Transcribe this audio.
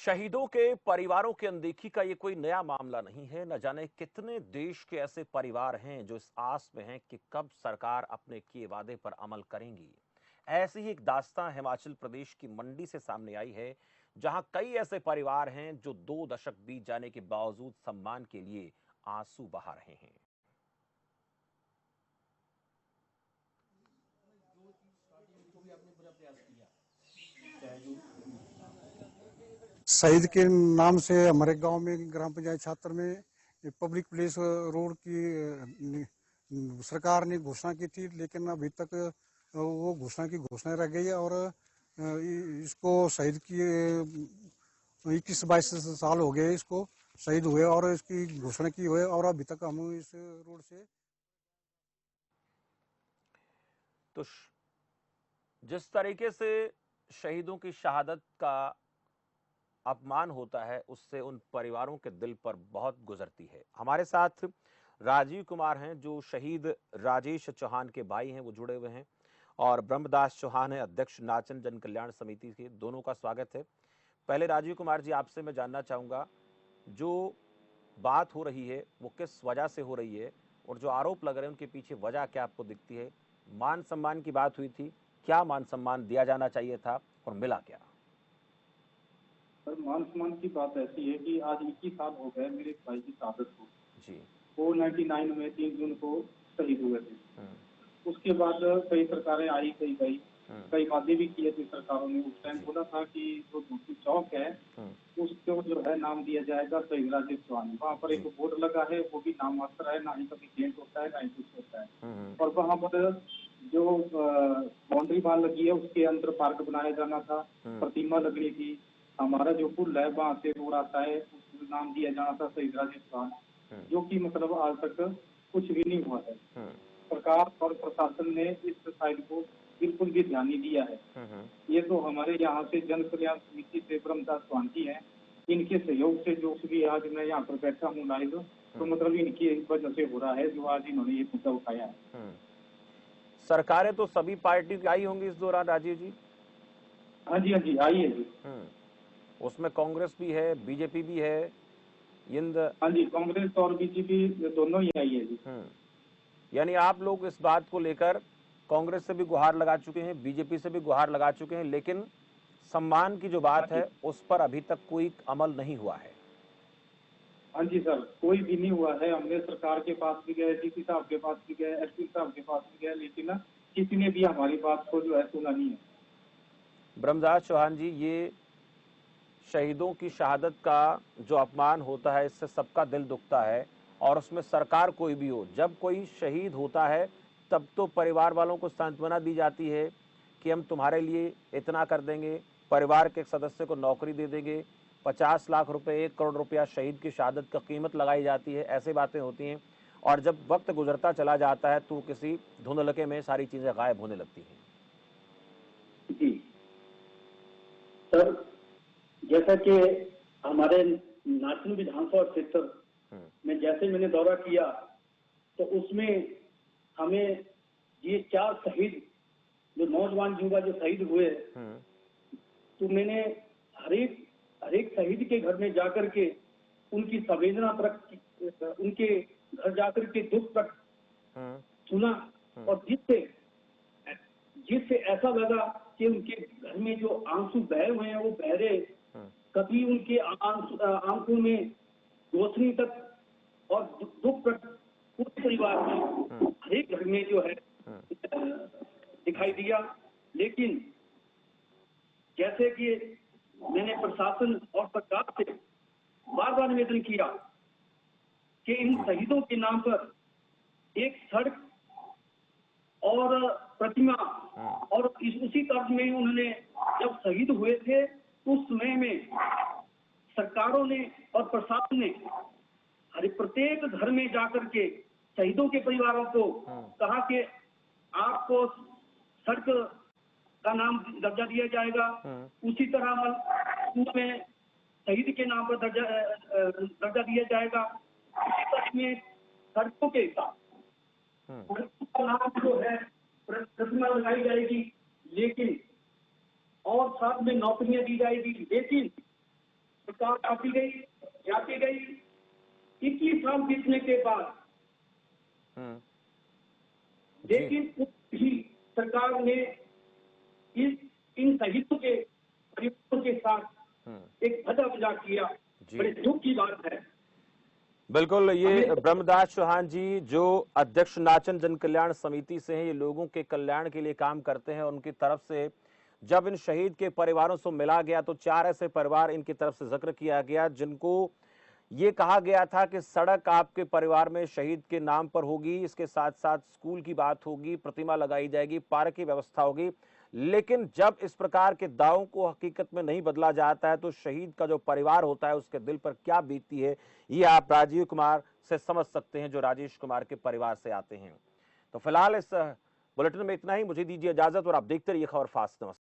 शहीदों के परिवारों की अनदेखी का ये कोई नया मामला नहीं है। न जाने कितने देश के ऐसे परिवार हैं जो इस आस में हैं कि कब सरकार अपने किए वादे पर अमल करेंगी। ऐसी ही एक दास्तां हिमाचल प्रदेश की मंडी से सामने आई है, जहां कई ऐसे परिवार हैं जो 2 दशक बीत जाने के बावजूद सम्मान के लिए आंसू बहा रहे हैं। शहीद के नाम से हमारे गांव में ग्राम पंचायत छात्र में पब्लिक प्लेस रोड की सरकार ने घोषणा की थी, लेकिन अभी तक वो घोषणा की घोषणा रह गई है। और इसको शहीद की 21-22 साल हो गए इसको शहीद हुए और इसकी घोषणा की हुए, और अभी तक हम इस रोड से तो जिस तरीके से शहीदों की शहादत का अपमान होता है, उससे उन परिवारों के दिल पर बहुत गुजरती है। हमारे साथ राजीव कुमार हैं, जो शहीद राजेश चौहान के भाई हैं, वो जुड़े हुए हैं, और ब्रह्मदास चौहान है, अध्यक्ष नाचन जन कल्याण समिति के। दोनों का स्वागत है। पहले राजीव कुमार जी, आपसे मैं जानना चाहूँगा, जो बात हो रही है वो किस वजह से हो रही है, और जो आरोप लग रहे हैं उनके पीछे वजह क्या आपको दिखती है? मान सम्मान की बात हुई थी, क्या मान सम्मान दिया जाना चाहिए था और मिला क्या? सर, मान सम्मान की बात ऐसी है कि आज 21 साल हो गए मेरे भाई की शहादत को। जी। वो 99 में 3 जून को शहीद हुए थे। उसके बाद कई सरकारें आई, कई गई, कई वादे भी किए थे सरकारों ने। उस टाइम बोला था कि जो दूसरी चौक है उसको जो है नाम दिया जाएगा शहीद राजेश चौहान। वहाँ पर एक बोर्ड लगा है, वो भी नाम मात्र है, ना ही कभी पेंट होता है, ना ही कुछ होता है। और वहाँ पर जो बाउंड्री वाल लगी है उसके अंदर पार्क बनाया जाना था, प्रतिमा लगनी थी। हमारा जो पुल है वहाँ से रोड आता है, उसको नाम दिया जाना था शहीद राजेश चौहान, जो कि मतलब आज तक कुछ भी नहीं हुआ है। सरकार और प्रशासन ने इस साइड को बिल्कुल भी ध्यान नहीं दिया है। ये तो हमारे यहाँ से जन कल्याण समिति से ब्रह्मदास चौहान जी हैं, इनके सहयोग से जो भी आज मैं यहाँ पर बैठा हूँ लाइव, तो मतलब इनकी वजह से हो रहा है जो आज इन्होंने ये मुद्दा उठाया है। सरकारें तो सभी पार्टी की आई होंगी इस दौरान राजीव जी? हाँ जी, हाँ जी, आई है जी। उसमें कांग्रेस भी है, बीजेपी भी है, हाँ जी, कांग्रेस और बीजेपी दोनों ही आई है जी। यानी आप लोग इस बात को लेकर कांग्रेस से भी गुहार लगा चुके हैं, बीजेपी से भी गुहार लगा चुके हैं, लेकिन सम्मान की जो बात है उस पर अभी तक कोई अमल नहीं हुआ है। हाँ जी सर, कोई भी नहीं हुआ है। हमने सरकार के पास भी गए, डीसी साहब के पास भी गए, एसपी साहब के पास भी गए, लेकिन किसी ने भी हमारी बात को जो है सुना नहीं है। ब्रह्मदास चौहान जी, ये शहीदों की शहादत का जो अपमान होता है, इससे सबका दिल दुखता है, और उसमें सरकार कोई भी हो, जब कोई शहीद होता है तब तो परिवार वालों को सांत्वना दी जाती है कि हम तुम्हारे लिए इतना कर देंगे, परिवार के एक सदस्य को नौकरी दे देंगे, 50 लाख रुपए, 1 करोड़ रुपया शहीद की शहादत का कीमत लगाई जाती है, ऐसे बातें होती हैं। और जब वक्त गुजरता चला जाता है तो किसी धुंधलके में सारी चीजें गायब होने लगती हैं। जी सर, जैसा कि हमारे नाचन विधानसभा क्षेत्र में जैसे मैंने दौरा किया, तो उसमें हमें ये 4 शहीद जो नौजवान युवा जो शहीद हुए, तो मैंने हर एक शहीद के घर में जाकर के उनकी संवेदना तक, उनके घर जाकर के दुख तक सुना, और जिससे ऐसा लगा कि उनके घर में जो आंसू बह रहे हैं वो बह रहे, कभी उनके आंखों में रोशनी तक और दुख तक पूरे परिवार में हर एक घर में जो है दिखाई दिया। लेकिन जैसे कि मैंने प्रशासन और सरकार से बार बार निवेदन किया कि इन शहीदों के नाम पर एक सड़क और प्रतिमा, और उसी तर्ज में उन्होंने जब शहीद हुए थे उस समय में सरकारों ने और प्रशासन ने हर प्रत्येक घर में जाकर के शहीदों के परिवारों को कहा कि आपको सड़क का नाम दर्जा दिया जाएगा, उसी तरह स्कूल में शहीद के नाम पर दर्जा दिया जाएगा, उसी तरह में सड़कों के साथ नाम जो है प्रतिमा लगाई जाएगी, लेकिन और साथ में नौकरियां दी जाएगी। लेकिन सरकार जाती गई 21 साल बीतने के बाद, लेकिन भी सरकार ने इन शहीदों के परिवारों के साथ एक भद्दा मजाक किया। बड़े दुख की बात है। बिल्कुल, ये ब्रह्मदास चौहान जी जो अध्यक्ष नाचन जन कल्याण समिति से हैं, ये लोगों के कल्याण के लिए काम करते हैं। उनकी तरफ से जब इन शहीद के परिवारों से मिला गया तो 4 ऐसे परिवार इनकी तरफ से जिक्र किया गया जिनको ये कहा गया था कि सड़क आपके परिवार में शहीद के नाम पर होगी, इसके साथ साथ स्कूल की बात होगी, प्रतिमा लगाई जाएगी, पार्क की व्यवस्था होगी। लेकिन जब इस प्रकार के दावों को हकीकत में नहीं बदला जाता है तो शहीद का जो परिवार होता है उसके दिल पर क्या बीतती है, ये आप राजीव कुमार से समझ सकते हैं जो राजेश कुमार के परिवार से आते हैं। तो फिलहाल इस बुलेटिन में इतना ही। मुझे दीजिए इजाजत और आप देखते रहिए खबर फास्ट। नमस्कार।